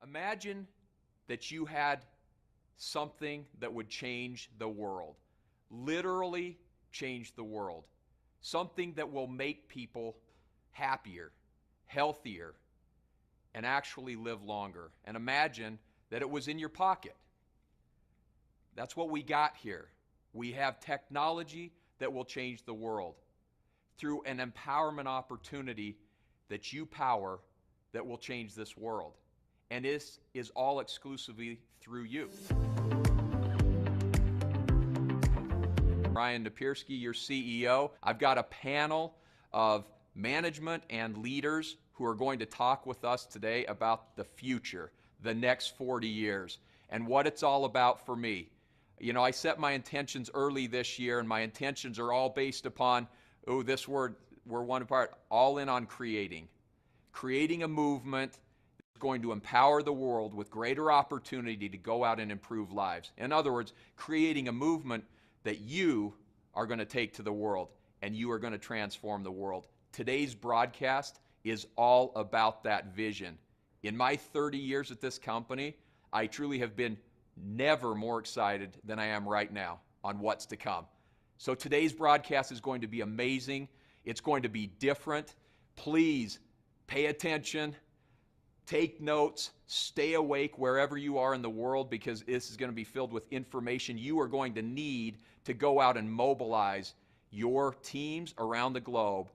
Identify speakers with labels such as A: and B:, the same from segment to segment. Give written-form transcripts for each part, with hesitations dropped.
A: Imagine that you had something that would change the world, literally change the world, something that will make people happier, healthier, and actually live longer. And imagine that it was in your pocket. That's what we got here. We have technology that will change the world through an empowerment opportunity that you power that will change this world. And this is all exclusively through you. Ryan Napierski, your CEO. I've got a panel of management and leaders who are going to talk with us today about the future, the next 40 years, and what it's all about for me. You know, I set my intentions early this year, and my intentions are all based upon, this word, we're one part, all in on creating. Creating a movement that's going to empower the world with greater opportunity to go out and improve lives. In other words, creating a movement that you are going to take to the world, and you are going to transform the world. Today's broadcast is all about that vision. In my 30 years at this company, I truly have been never more excited than I am right now on what's to come. So today's broadcast is going to be amazing. It's going to be different. Please pay attention, take notes, stay awake wherever you are in the world, because this is going to be filled with information you are going to need to go out and mobilize your teams around the globe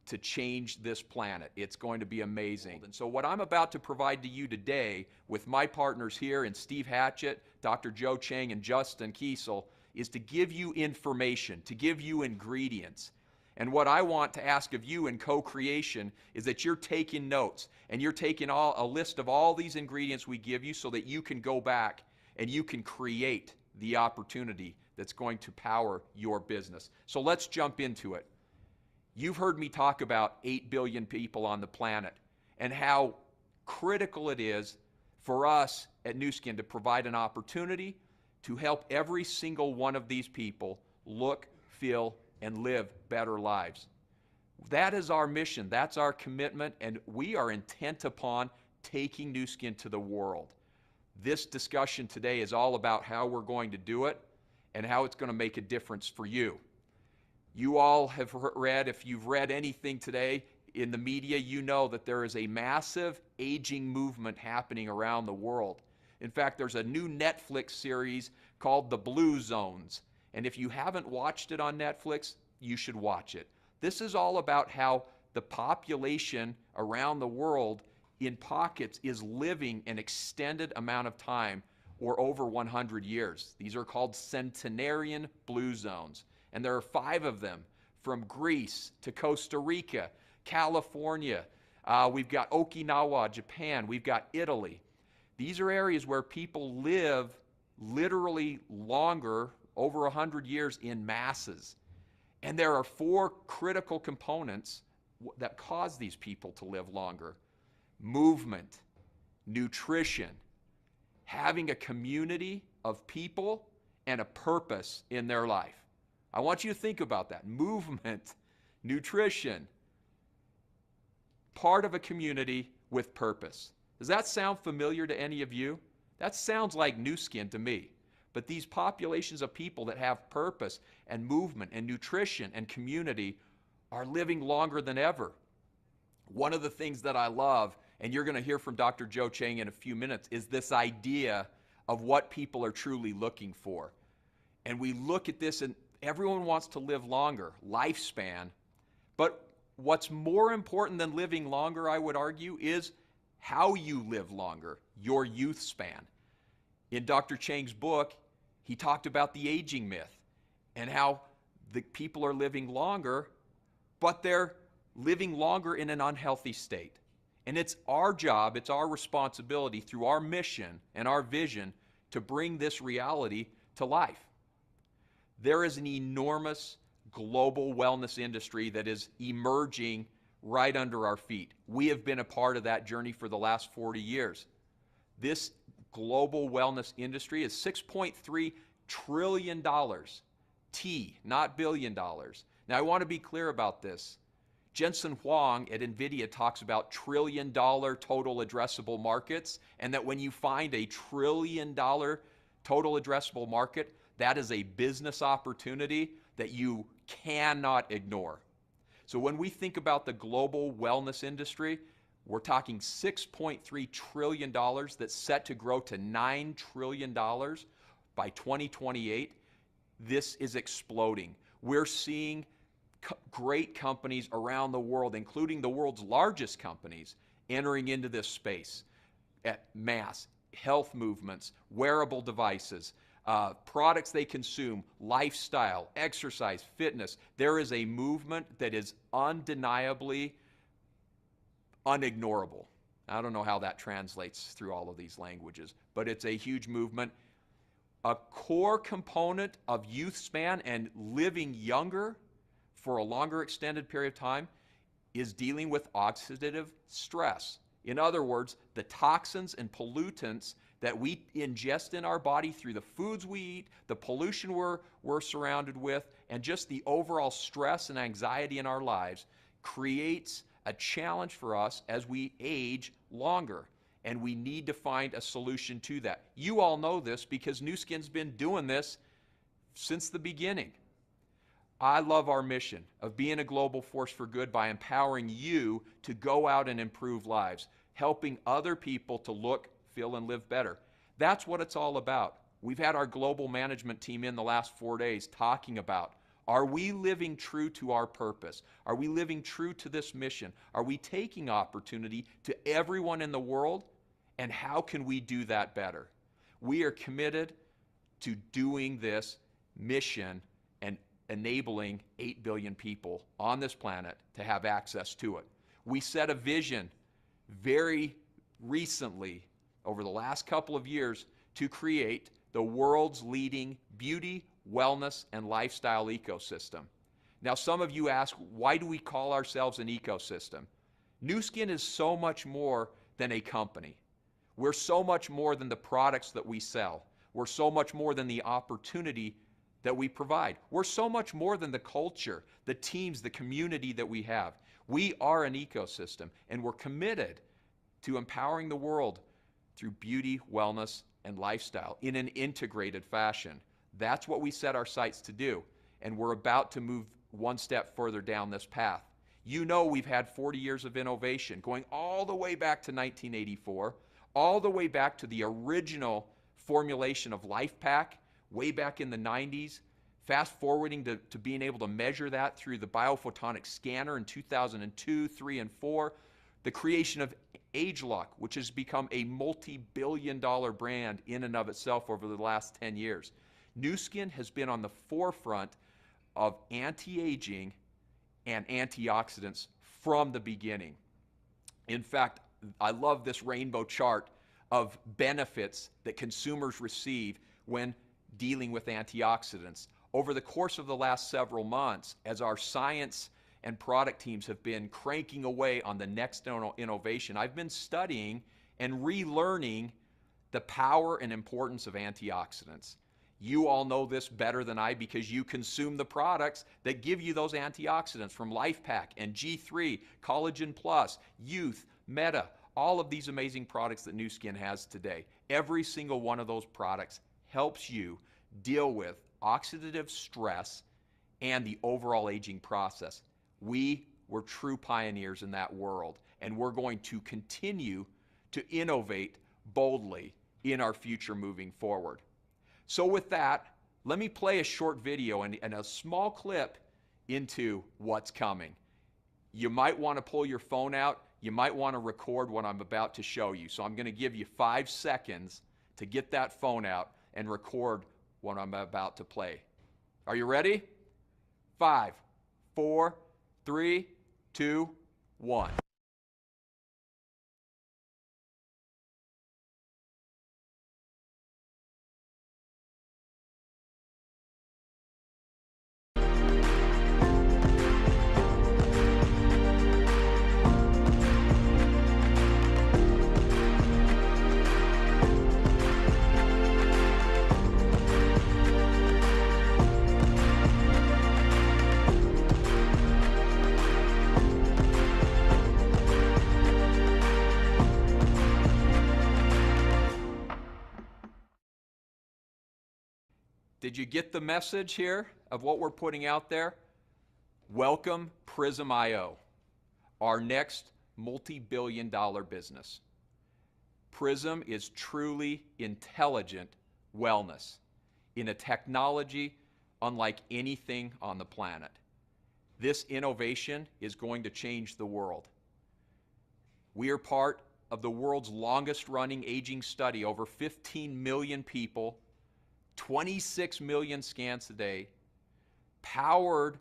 A: to change this planet. It's going to be amazing. And so what I'm about to provide to you today with my partners here in Steve Hatchett, Dr. Joe Chang, and Justin Kiesel is to give you information, to give you ingredients. And what I want to ask of you in co-creation is that you're taking notes and you're taking a list of all these ingredients we give you so that you can go back and you can create the opportunity that's going to power your business. So let's jump into it. You've heard me talk about 8 billion people on the planet and how critical it is for us at Nu Skin to provide an opportunity to help every single one of these people look, feel, and live better lives. That is our mission, that's our commitment, and we are intent upon taking Nu Skin to the world. This discussion today is all about how we're going to do it and how it's going to make a difference for you. You all have read, if you've read anything today in the media, you know that there is a massive aging movement happening around the world. In fact, there's a new Netflix series called The Blue Zones. And if you haven't watched it on Netflix, you should watch it. This is all about how the population around the world in pockets is living an extended amount of time, or over 100 years. These are called centenarian blue zones. And there are 5 of them, from Greece to Costa Rica, California. We've got Okinawa, Japan. We've got Italy. These are areas where people live literally longer, over 100 years, in masses. And there are 4 critical components that cause these people to live longer: movement, nutrition, having a community of people, and a purpose in their life. I want you to think about that. Movement, nutrition, part of a community with purpose. Does that sound familiar to any of you? That sounds like Nu Skin to me. But these populations of people that have purpose and movement and nutrition and community are living longer than ever. One of the things that I love, and you're going to hear from Dr. Joe Chang in a few minutes, is this idea of what people are truly looking for. And we look at this, and everyone wants to live longer, lifespan. But what's more important than living longer, I would argue, is how you live longer, your youth span. In Dr. Chang's book, he talked about the aging myth and how the people are living longer, but they're living longer in an unhealthy state. And it's our job, it's our responsibility through our mission and our vision to bring this reality to life. There is an enormous global wellness industry that is emerging right under our feet. We have been a part of that journey for the last 40 years. This global wellness industry is $6.3 trillion. T, not billion dollars. Now I want to be clear about this. Jensen Huang at NVIDIA talks about trillion-dollar total addressable markets, and that when you find a trillion-dollar total addressable market, that is a business opportunity that you cannot ignore. So when we think about the global wellness industry, we're talking $6.3 trillion that's set to grow to $9 trillion by 2028. This is exploding. We're seeing great companies around the world, including the world's largest companies, entering into this space at mass. Health movements, wearable devices, products they consume, lifestyle, exercise, fitness. There is a movement that is undeniably unignorable. I don't know how that translates through all of these languages, but it's a huge movement. A core component of youth span and living younger for a longer extended period of time is dealing with oxidative stress. In other words, the toxins and pollutants that we ingest in our body through the foods we eat, the pollution we're surrounded with, and just the overall stress and anxiety in our lives creates a challenge for us as we age longer. And we need to find a solution to that. You all know this because Nu Skin's been doing this since the beginning. I love our mission of being a global force for good by empowering you to go out and improve lives, helping other people to look, feel, and live better. That's what it's all about. We've had our global management team in the last 4 days talking about, are we living true to our purpose? Are we living true to this mission? Are we taking opportunity to everyone in the world? And how can we do that better? We are committed to doing this mission and enabling 8 billion people on this planet to have access to it. We set a vision very recently, over the last couple of years, to create the world's leading beauty, wellness, and lifestyle ecosystem. Now, some of you ask, why do we call ourselves an ecosystem? Nu Skin is so much more than a company. We're so much more than the products that we sell. We're so much more than the opportunity that we provide. We're so much more than the culture, the teams, the community that we have. We are an ecosystem, and we're committed to empowering the world through beauty, wellness, and lifestyle in an integrated fashion. That's what we set our sights to do, and we're about to move one step further down this path. You know we've had 40 years of innovation, going all the way back to 1984, all the way back to the original formulation of LifePak, way back in the 90s, fast forwarding to being able to measure that through the biophotonic scanner in 2002, 3, and 4, the creation of ageLOC, which has become a multi-billion-dollar brand in and of itself over the last 10 years. Nu Skin has been on the forefront of anti-aging and antioxidants from the beginning. In fact, I love this rainbow chart of benefits that consumers receive when dealing with antioxidants. Over the course of the last several months, as our science and product teams have been cranking away on the next innovation, I've been studying and relearning the power and importance of antioxidants. You all know this better than I because you consume the products that give you those antioxidants from LifePak and G3, Collagen Plus, Youth, Meta, all of these amazing products that Nu Skin has today. Every single one of those products helps you deal with oxidative stress and the overall aging process. We were true pioneers in that world, and we're going to continue to innovate boldly in our future moving forward. So with that, let me play a short video and a small clip into what's coming. You might want to pull your phone out. You might want to record what I'm about to show you. So I'm going to give you 5 seconds to get that phone out and record what I'm about to play. Are you ready? 5, 4, 3, 2, 1. Did you get the message here of what we're putting out there? Welcome PRYSM.io, our next multi-billion-dollar business. PRYSM is truly intelligent wellness in a technology unlike anything on the planet. This innovation is going to change the world. We are part of the world's longest running aging study, over 15 million people, 26 million scans a day, powered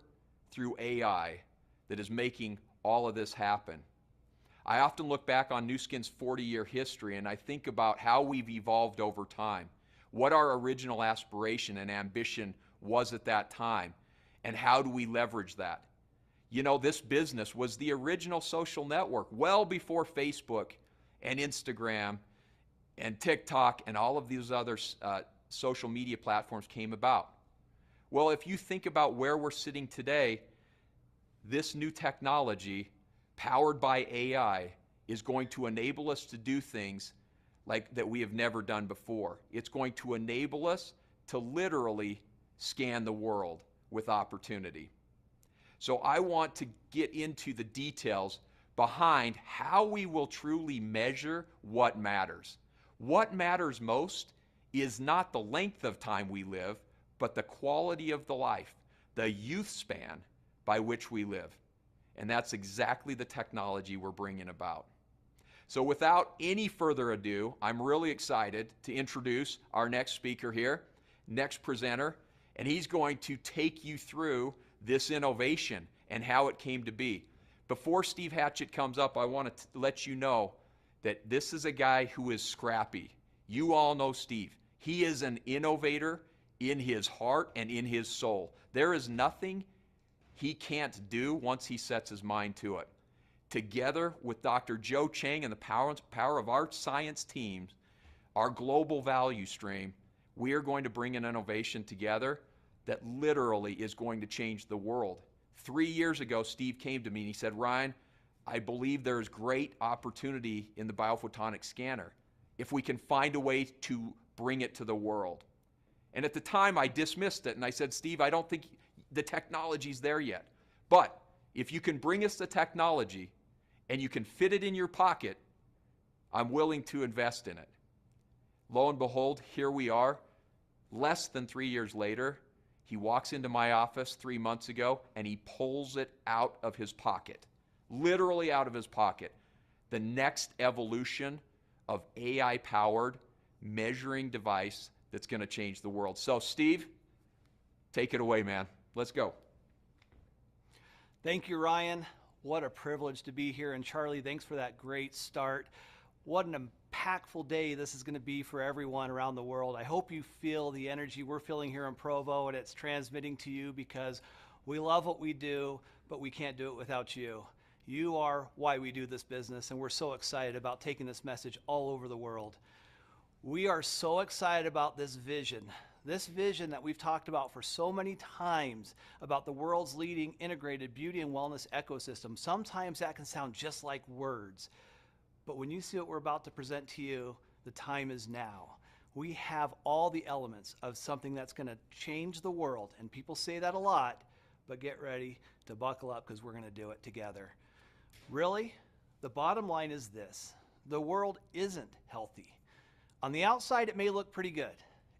A: through AI that is making all of this happen. I often look back on Nu Skin's 40-year history and I think about how we've evolved over time, what our original aspiration and ambition was at that time, and how do we leverage that. You know, this business was the original social network well before Facebook and Instagram and TikTok and all of these other social media platforms came about. Well, if you think about where we're sitting today, this new technology powered by AI is going to enable us to do things like that we have never done before. It's going to enable us to literally scan the world with opportunity. So I want to get into the details behind how we will truly measure what matters. What matters most is not the length of time we live, but the quality of the life, the youth span by which we live. And that's exactly the technology we're bringing about. So without any further ado, I'm really excited to introduce our next speaker here, next presenter, and he's going to take you through this innovation and how it came to be. Before Steve Hatchett comes up, I want to let you know that this is a guy who is scrappy. You all know Steve. He is an innovator in his heart and in his soul. There is nothing he can't do once he sets his mind to it. Together with Dr. Joe Chang and the power of our science teams, our global value stream, we are going to bring an innovation together that literally is going to change the world. 3 years ago, Steve came to me and he said, Ryan, I believe there is great opportunity in the biophotonic scanner if we can find a way to bring it to the world. And at the time, I dismissed it and I said, Steve, I don't think the technology's there yet. But if you can bring us the technology and you can fit it in your pocket, I'm willing to invest in it. Lo and behold, here we are. Less than 3 years later, he walks into my office 3 months ago and he pulls it out of his pocket, literally out of his pocket. The next evolution of AI-powered measuring device that's going to change the world. So, Steve, take it away, man. Let's go.
B: Thank you, Ryan. What a privilege to be here. And Charlie, thanks for that great start. What an impactful day this is going to be for everyone around the world. I hope you feel the energy we're feeling here in Provo and it's transmitting to you, because we love what we do, but we can't do it without you. You are why we do this business, and we're so excited about taking this message all over the world. We are so excited about this vision that we've talked about for so many times, about the world's leading integrated beauty and wellness ecosystem. Sometimes that can sound just like words, but when you see what we're about to present to you, the time is now. We have all the elements of something that's going to change the world, and people say that a lot, but get ready to buckle up because we're going to do it together. Really, the bottom line is this: the world isn't healthy. On the outside, it may look pretty good.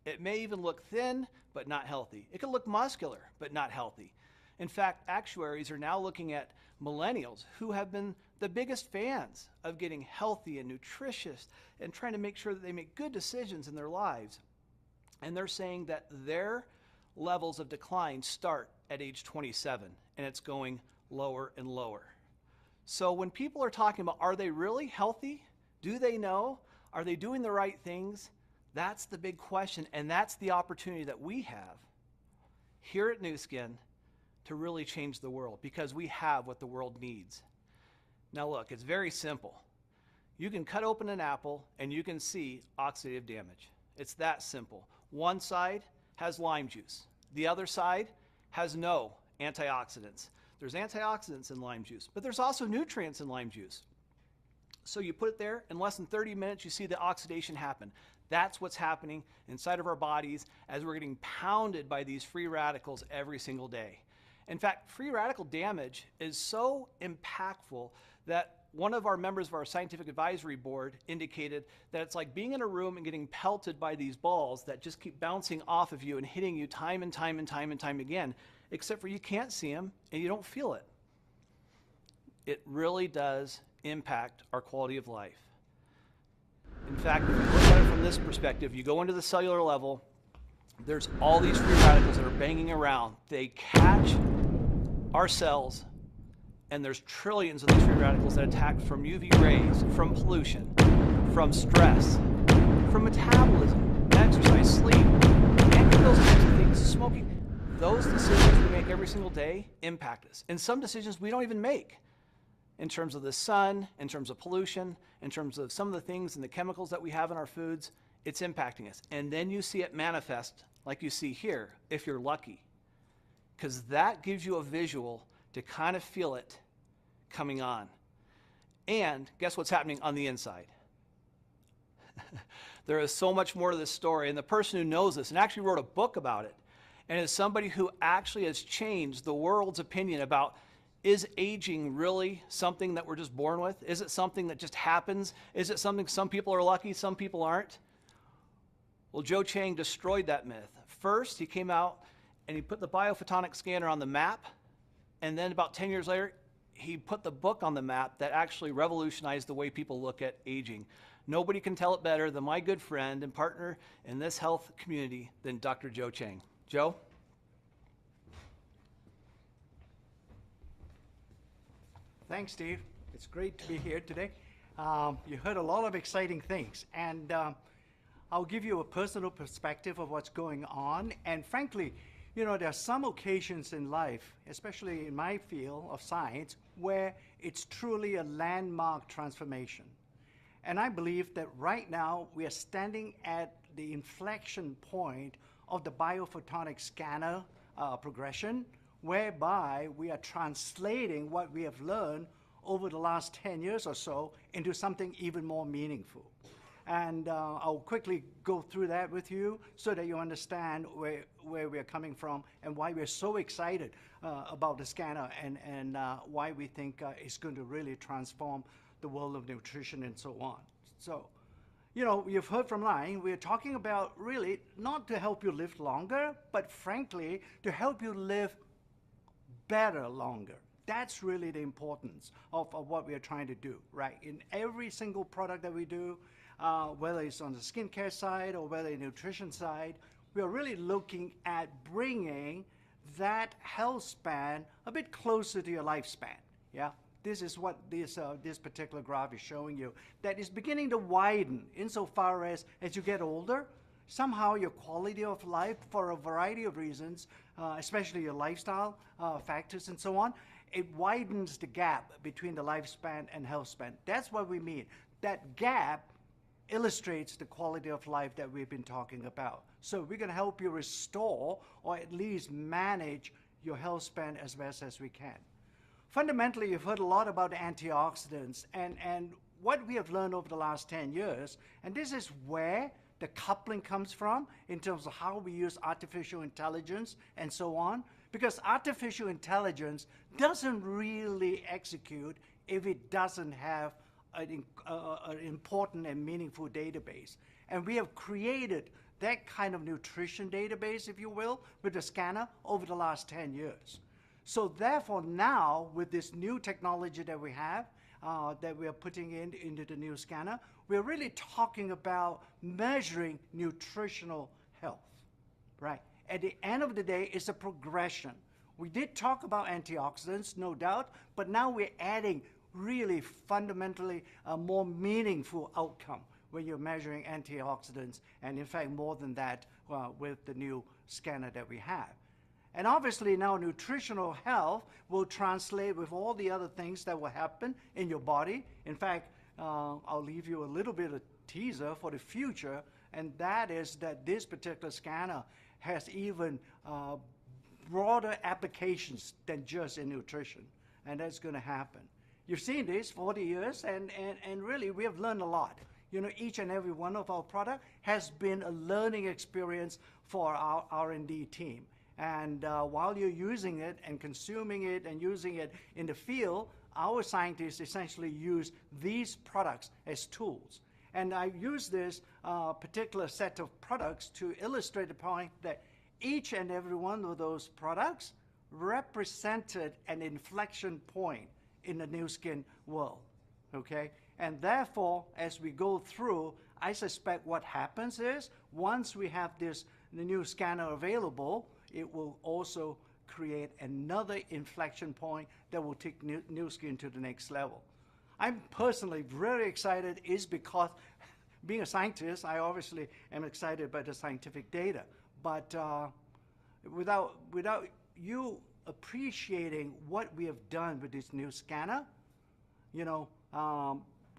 B: It may even look thin, but not healthy. It could look muscular, but not healthy. In fact, actuaries are now looking at millennials who have been the biggest fans of getting healthy and nutritious and trying to make sure that they make good decisions in their lives. And they're saying that their levels of decline start at age 27, and it's going lower and lower. So when people are talking about, are they really healthy? Do they know? Are they doing the right things? That's the big question, and that's the opportunity that we have here at Nu Skin to really change the world, because we have what the world needs. Now look, it's very simple. You can cut open an apple and you can see oxidative damage. It's that simple. One side has lime juice. The other side has no antioxidants. There's antioxidants in lime juice, but there's also nutrients in lime juice. So you put it there, in less than 30 minutes, you see the oxidation happen. That's what's happening inside of our bodies as we're getting pounded by these free radicals every single day. In fact, free radical damage is so impactful that one of our members of our scientific advisory board indicated that it's like being in a room and getting pelted by these balls that just keep bouncing off of you and hitting you time and time and time and time again, except for you can't see them and you don't feel it. It really does impact our quality of life. In fact, if you look at it from this perspective, you go into the cellular level, there's all these free radicals that are banging around. They catch our cells, and there's trillions of these free radicals that attack from UV rays, from pollution, from stress, from metabolism, exercise, sleep, any of those types of things, smoking. Those decisions we make every single day impact us. And some decisions we don't even make. In terms of the sun, in terms of pollution, in terms of some of the things and the chemicals that we have in our foods, it's impacting us. And then you see it manifest like you see here, if you're lucky. Because that gives you a visual to kind of feel it coming on. And guess what's happening on the inside? There is so much more to this story. And the person who knows this and actually wrote a book about it, and is somebody who actually has changed the world's opinion about, is aging really something that we're just born with? Is it something that just happens? Is it something some people are lucky, some people aren't? Well, Joe Chang destroyed that myth. First, he came out and he put the biophotonic scanner on the map, and then about 10 years later, he put the book on the map that actually revolutionized the way people look at aging. Nobody can tell it better than my good friend and partner in this health community than Dr. Joe Chang. Joe?
C: Thanks, Steve. It's great to be here today. You heard a lot of exciting things, and I'll give you a personal perspective of what's going on. And frankly, you know, there are some occasions in life, especially in my field of science, where it's truly a landmark transformation. And I believe that right now we are standing at the inflection point of the biophotonic scanner progression, whereby we are translating what we have learned over the last 10 years or so into something even more meaningful. And I'll quickly go through that with you so that you understand where we're coming from and why we're so excited about the scanner, and why we think it's going to really transform the world of nutrition and so on. So, you know, you've heard from Lion, we're talking about really not to help you live longer, but frankly, to help you live better longer. That's really the importance of what we are trying to do, right? In every single product that we do, whether it's on the skincare side or whether the nutrition side, we are really looking at bringing that health span a bit closer to your lifespan, yeah? This is what this particular graph is showing you, that is beginning to widen insofar as you get older, somehow your quality of life, for a variety of reasons, especially your lifestyle factors and so on, it widens the gap between the lifespan and health span. That's what we mean. That gap illustrates the quality of life that we've been talking about. So we're going to help you restore or at least manage your health span as best as we can. Fundamentally, you've heard a lot about antioxidants and what we have learned over the last 10 years, and this is where the coupling comes from in terms of how we use artificial intelligence and so on, because artificial intelligence doesn't really execute if it doesn't have an important and meaningful database. And we have created that kind of nutrition database, if you will, with the scanner over the last 10 years. So therefore now, with this new technology that we have, that we are putting into the new scanner, we're really talking about measuring nutritional health, right? At the end of the day, it's a progression. We did talk about antioxidants, no doubt, but now we're adding really fundamentally a more meaningful outcome when you're measuring antioxidants, and in fact more than that with the new scanner that we have. And obviously now nutritional health will translate with all the other things that will happen in your body. In fact, I'll leave you a little bit of teaser for the future, and that is that this particular scanner has even broader applications than just in nutrition, and that's going to happen. you've seen this 40 years, and really we have learned a lot. You know, each and every one of our product has been a learning experience for our R&D team. And while you're using it and consuming it and using it in the field, our scientists essentially use these products as tools. And I use this particular set of products to illustrate the point that each and every one of those products represented an inflection point in the Nu Skin world, okay? And therefore, as we go through, I suspect what happens is, once we have the new scanner available, it will also create another inflection point that will take Nu Skin to the next level. I'm personally very excited is because being a scientist, I obviously am excited by the scientific data. But without you appreciating what we have done with this new scanner, you know,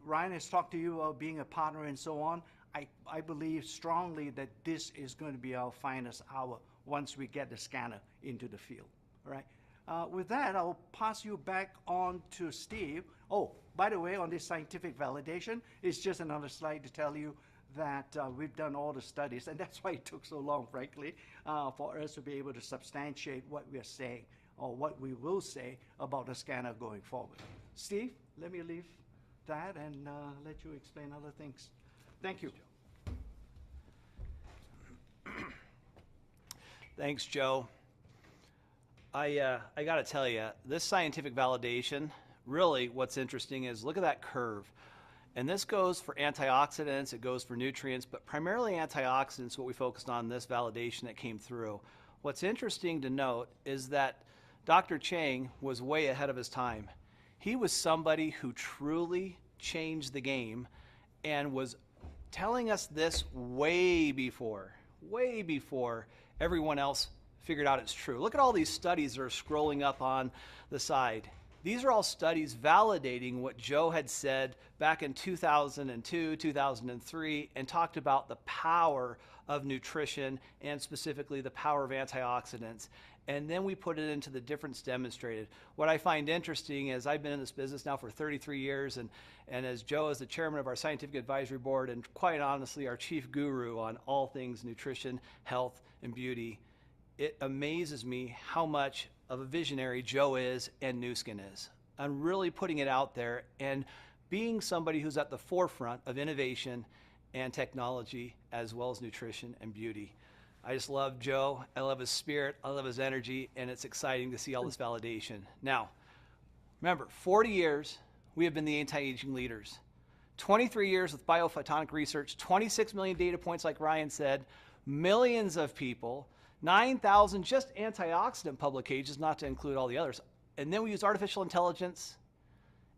C: Ryan has talked to you about being a partner and so on. I believe strongly that this is going to be our finest hour once we get the scanner into the field. All right. With that, I'll pass you back on to Steve. Oh, by the way, on this scientific validation, it's just another slide to tell you that we've done all the studies, and that's why it took so long, frankly, for us to be able to substantiate what we are saying or what we will say about the scanner going forward. Steve, let me leave that and let you explain other things. Thank you.
B: Thanks, Joe. I got to tell you, this scientific validation, really what's interesting is look at that curve. And this goes for antioxidants, it goes for nutrients, but primarily antioxidants, what we focused on, this validation that came through. What's interesting to note is that Dr. Chang was way ahead of his time. He was somebody who truly changed the game and was telling us this way before everyone else figured out it's true. Look at all these studies that are scrolling up on the side. These are all studies validating what Joe had said back in 2002, 2003, and talked about the power of nutrition and specifically the power of antioxidants. And then we put it into the difference demonstrated. What I find interesting is I've been in this business now for 33 years, and as Joe is the chairman of our scientific advisory board and quite honestly our chief guru on all things nutrition, health, and beauty, it amazes me how much of a visionary Joe is and Nu Skin is. I'm really putting it out there and being somebody who's at the forefront of innovation and technology as well as nutrition and beauty. I just love Joe. I love his spirit. I love his energy, and it's exciting to see all this validation. Now, remember, 40 years, we have been the anti-aging leaders. 23 years with biophotonic research, 26 million data points, like Ryan said, millions of people, 9,000 just antioxidant publications, not to include all the others. And then we use artificial intelligence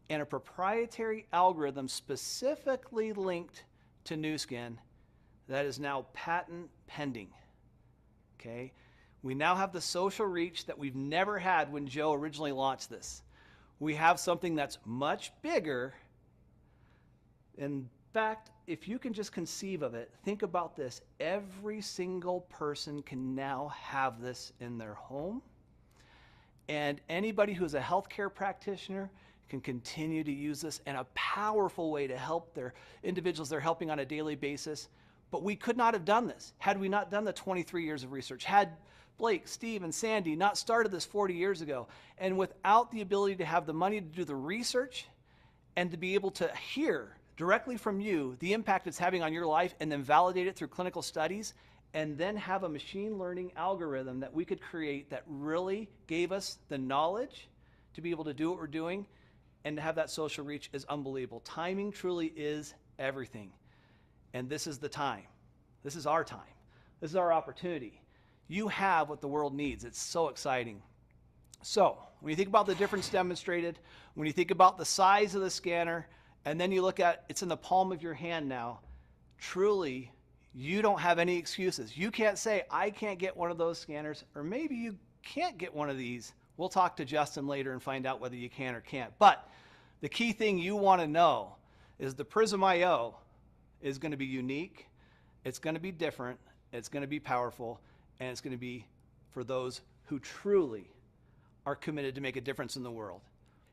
B: and a proprietary algorithm specifically linked to Nu Skin that is now patent pending. Okay, we now have the social reach that we've never had when Joe originally launched this. We have something that's much bigger. In fact, if you can just conceive of it, think about this. Every single person can now have this in their home. And anybody who's a healthcare practitioner can continue to use this in a powerful way to help their individuals they're helping on a daily basis. But we could not have done this had we not done the 23 years of research, had Blake, Steve, and Sandy not started this 40 years ago. And without the ability to have the money to do the research and to be able to hear directly from you the impact it's having on your life and then validate it through clinical studies and then have a machine learning algorithm that we could create that really gave us the knowledge to be able to do what we're doing and to have that social reach is unbelievable. Timing truly is everything. And this is the time. This is our time. This is our opportunity. You have what the world needs. It's so exciting. So when you think about the difference demonstrated, when you think about the size of the scanner, and then you look at it's in the palm of your hand now, truly, you don't have any excuses. You can't say, I can't get one of those scanners, or maybe you can't get one of these. We'll talk to Justin later and find out whether you can or can't. But the key thing you want to know is the PRYSM IO is going to be unique, it's going to be different, it's going to be powerful, and it's going to be for those who truly are committed to make a difference in the world.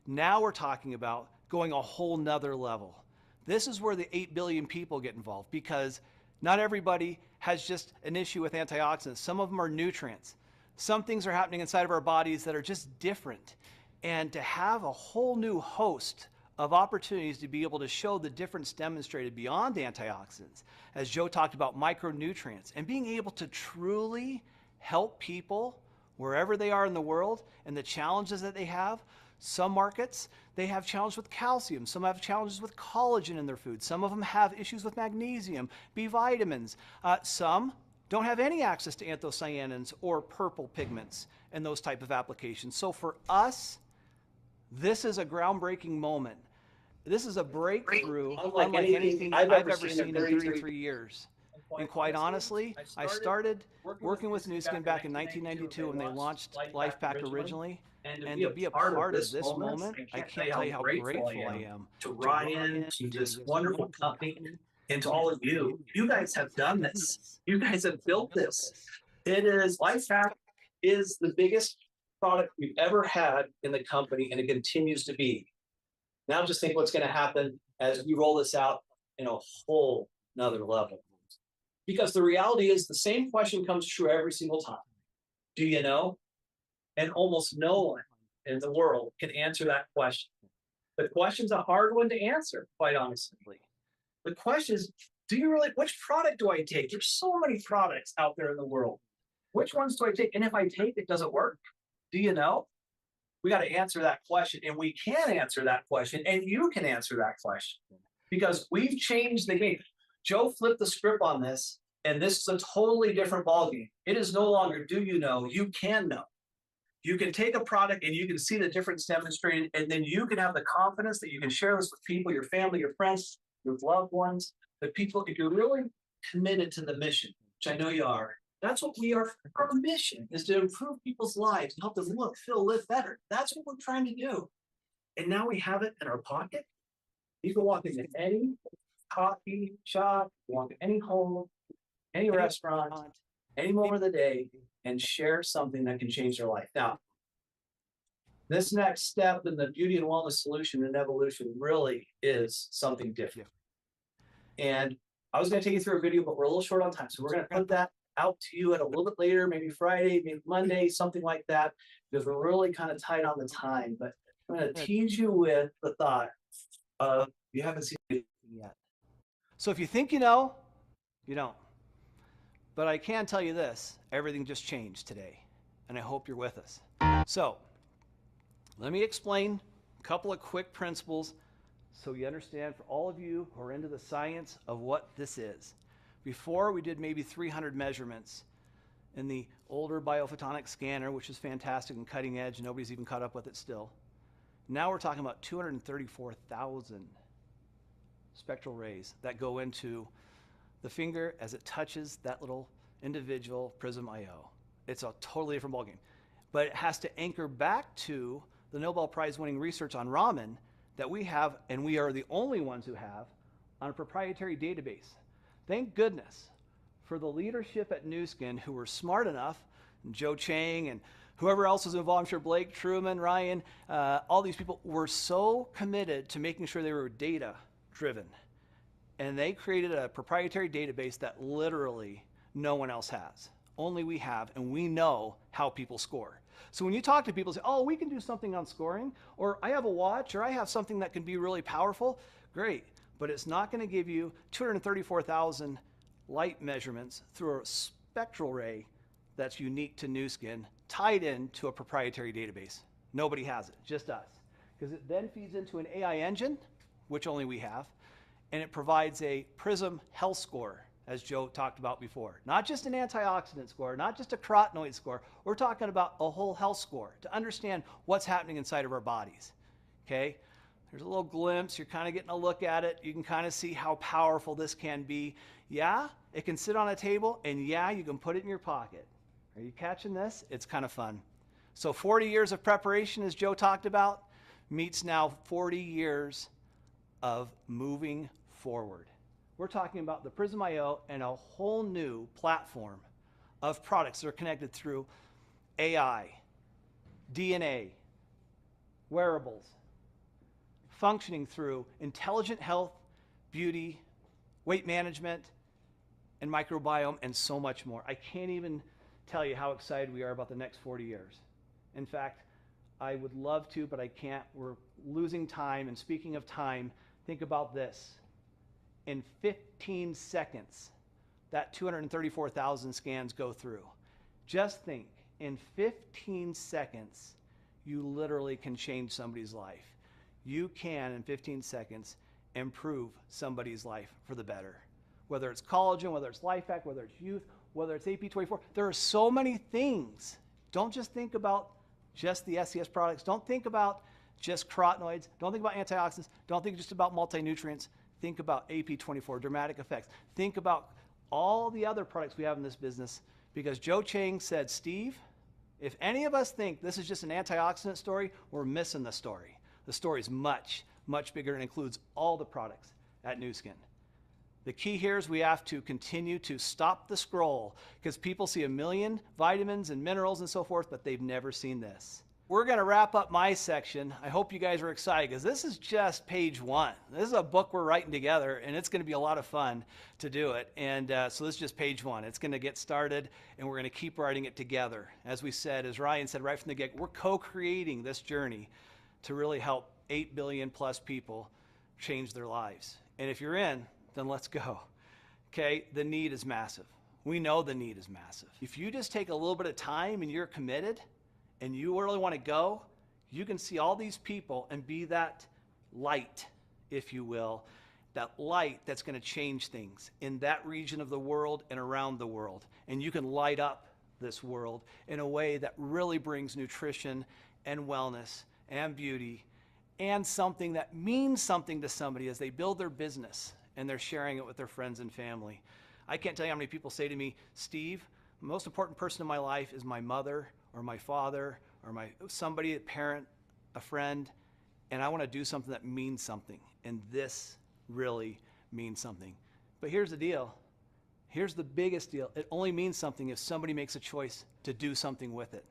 B: Now we're talking about going a whole nother level. This is where the 8 billion people get involved, because not everybody has just an issue with antioxidants. Some of them are nutrients. Some things are happening inside of our bodies that are just different. And to have a whole new host of opportunities to be able to show the difference demonstrated beyond antioxidants, as Joe talked about micronutrients, and being able to truly help people wherever they are in the world and the challenges that they have. Some markets, they have challenges with calcium. Some have challenges with collagen in their food. Some of them have issues with magnesium, B vitamins. Some don't have any access to anthocyanins or purple pigments and those type of applications. So for us, this is a groundbreaking moment. This is a breakthrough unlike anything I've ever seen in 33 years. And quite honestly, I started working with Nu Skin back in 1992 when they launched Life Pack originally. And to be a part of this moment, I can't tell you how grateful I am
D: to Ryan, to this wonderful company, and to all of you. You guys have done this. You guys have built this. It is, Life Pack is the biggest product we've ever had in the company, and it continues to be. Now just think what's going to happen as we roll this out in a whole nother level. Because the reality is the same question comes true every single time. Do you know? And almost no one in the world can answer that question. The question's a hard one to answer, quite honestly. The question is, do you really, which product do I take? There's so many products out there in the world. Which ones do I take? And if I take it, does it work? Do you know? We got to answer that question, and we can answer that question, and you can answer that question, because we've changed the game. Joe flipped the script on this, and this is a totally different ballgame. It is no longer do you know, you can know. You can take a product and you can see the difference demonstrated, and then you can have the confidence that you can share this with people, your family, your friends, your loved ones, the people, if you're really committed to the mission, which I know you are. That's what we are. Our mission is to improve people's lives and help them look, feel, live better. That's what we're trying to do. And now we have it in our pocket. You can walk into any coffee shop, walk to any home, any restaurant, any moment of the day, and share something that can change their life. Now, this next step in the beauty and wellness solution and evolution really is something different. And I was going to take you through a video, but we're a little short on time. So we're going to put that out to you at a little bit later, maybe Friday, maybe Monday, something like that, because we're really kind of tight on the time. But I'm going to tease you with the thought of, you haven't seen it yet.
B: So if you think you know, you don't. But I can tell you this, everything just changed today, and I hope you're with us. So let me explain a couple of quick principles so you understand, for all of you who are into the science of what this is. Before, we did maybe 300 measurements in the older biophotonic scanner, which is fantastic and cutting edge. Nobody's even caught up with it still. Now we're talking about 234,000 spectral rays that go into the finger as it touches that little individual PRYSM IO. It's a totally different ballgame. But it has to anchor back to the Nobel Prize winning research on Raman that we have, and we are the only ones who have, on a proprietary database. Thank goodness for the leadership at Nu Skin who were smart enough, and Joe Chang and whoever else was involved, I'm sure Blake, Truman, Ryan, all these people were so committed to making sure they were data driven. And they created a proprietary database that literally no one else has. Only we have, and we know how people score. So when you talk to people, say, oh, we can do something on scoring, or I have a watch, or I have something that can be really powerful, great. But it's not going to give you 234,000 light measurements through a spectral ray that's unique to Nu Skin, tied into a proprietary database. Nobody has it, just us. Because it then feeds into an AI engine, which only we have, and it provides a PRYSM health score, as Joe talked about before. Not just an antioxidant score, not just a carotenoid score. We're talking about a whole health score to understand what's happening inside of our bodies, okay? There's a little glimpse. You're kind of getting a look at it. You can kind of see how powerful this can be. Yeah, it can sit on a table, and yeah, you can put it in your pocket. Are you catching this? It's kind of fun. So 40 years of preparation, as Joe talked about, meets now 40 years of moving forward. We're talking about the PRYSM IO and a whole new platform of products that are connected through AI, DNA, wearables, functioning through intelligent health, beauty, weight management, and microbiome, and so much more. I can't even tell you how excited we are about the next 40 years. In fact, I would love to, but I can't. We're losing time. And speaking of time, think about this. In 15 seconds, that 234,000 scans go through. Just think, in 15 seconds, you literally can change somebody's life. You can, in 15 seconds, improve somebody's life for the better. Whether it's collagen, whether it's Life Hack, whether it's youth, whether it's AP24, there are so many things. Don't just think about just the SCS products. Don't think about just carotenoids. Don't think about antioxidants. Don't think just about multi-nutrients. Think about AP24, dramatic effects. Think about all the other products we have in this business, because Joe Chang said, Steve, if any of us think this is just an antioxidant story, we're missing the story. The story is much, much bigger and includes all the products at Nu Skin. The key here is we have to continue to stop the scroll, because people see a million vitamins and minerals and so forth, but they've never seen this. We're going to wrap up my section. I hope you guys are excited, because this is just page 1. This is a book we're writing together, and it's going to be a lot of fun to do it. And so this is just page 1. It's going to get started, and we're going to keep writing it together. As we said, as Ryan said right from the get, we're co-creating this journey to really help 8 billion plus people change their lives. And if you're in, then let's go. Okay, the need is massive. We know the need is massive. If you just take a little bit of time and you're committed and you really want to go, you can see all these people and be that light, if you will, that light that's going to change things in that region of the world and around the world. And you can light up this world in a way that really brings nutrition and wellness and beauty and something that means something to somebody as they build their business and they're sharing it with their friends and family. I can't tell you how many people say to me, Steve, the most important person in my life is my mother or my father or somebody, a parent, a friend, and I want to do something that means something. And this really means something. But here's the deal. Here's the biggest deal. It only means something if somebody makes a choice to do something with it.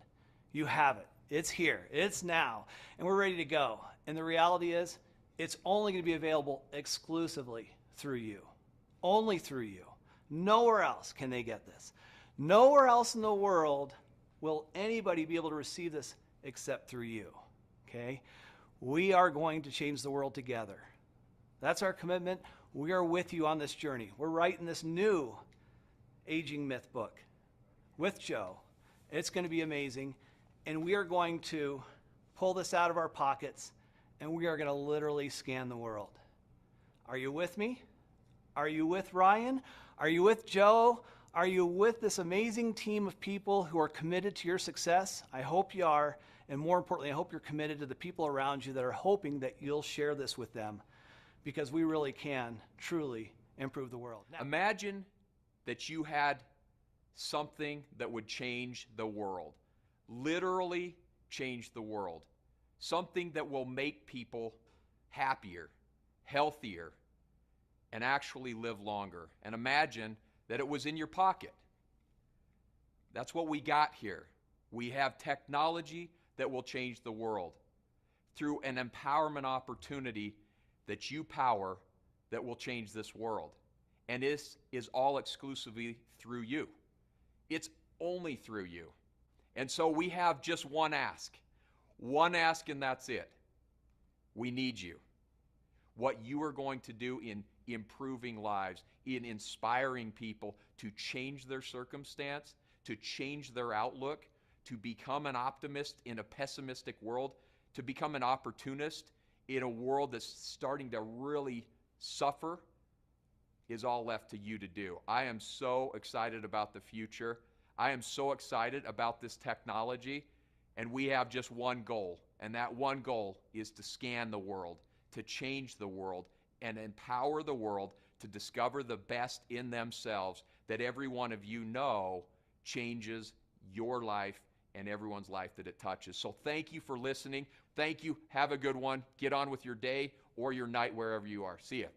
B: You have it. It's here. It's now. And we're ready to go. And the reality is, it's only going to be available exclusively through you. Only through you. Nowhere else can they get this. Nowhere else in the world will anybody be able to receive this except through you. Okay? We are going to change the world together. That's our commitment. We are with you on this journey. We're writing this new Aging Myth book with Joe. It's going to be amazing. And we are going to pull this out of our pockets and we are going to literally scan the world. Are you with me? Are you with Ryan? Are you with Joe? Are you with this amazing team of people who are committed to your success? I hope you are. And more importantly, I hope you're committed to the people around you that are hoping that you'll share this with them, because we really can truly improve the world. Now,
A: imagine that you had something that would change the world, literally change the world, something that will make people happier, healthier, and actually live longer. And imagine that it was in your pocket. That's what we got here. We have technology that will change the world through an empowerment opportunity that you power that will change this world. And this is all exclusively through you. It's only through you. And so we have just one ask, and that's it. We need you. What you are going to do in improving lives, in inspiring people to change their circumstance, to change their outlook, to become an optimist in a pessimistic world, to become an opportunist in a world that's starting to really suffer, is all left to you to do. I am so excited about the future. I am so excited about this technology, and we have just one goal, and that one goal is to scan the world, to change the world, and empower the world to discover the best in themselves that every one of you know changes your life and everyone's life that it touches. So thank you for listening. Thank you. Have a good one. Get on with your day or your night wherever you are. See ya.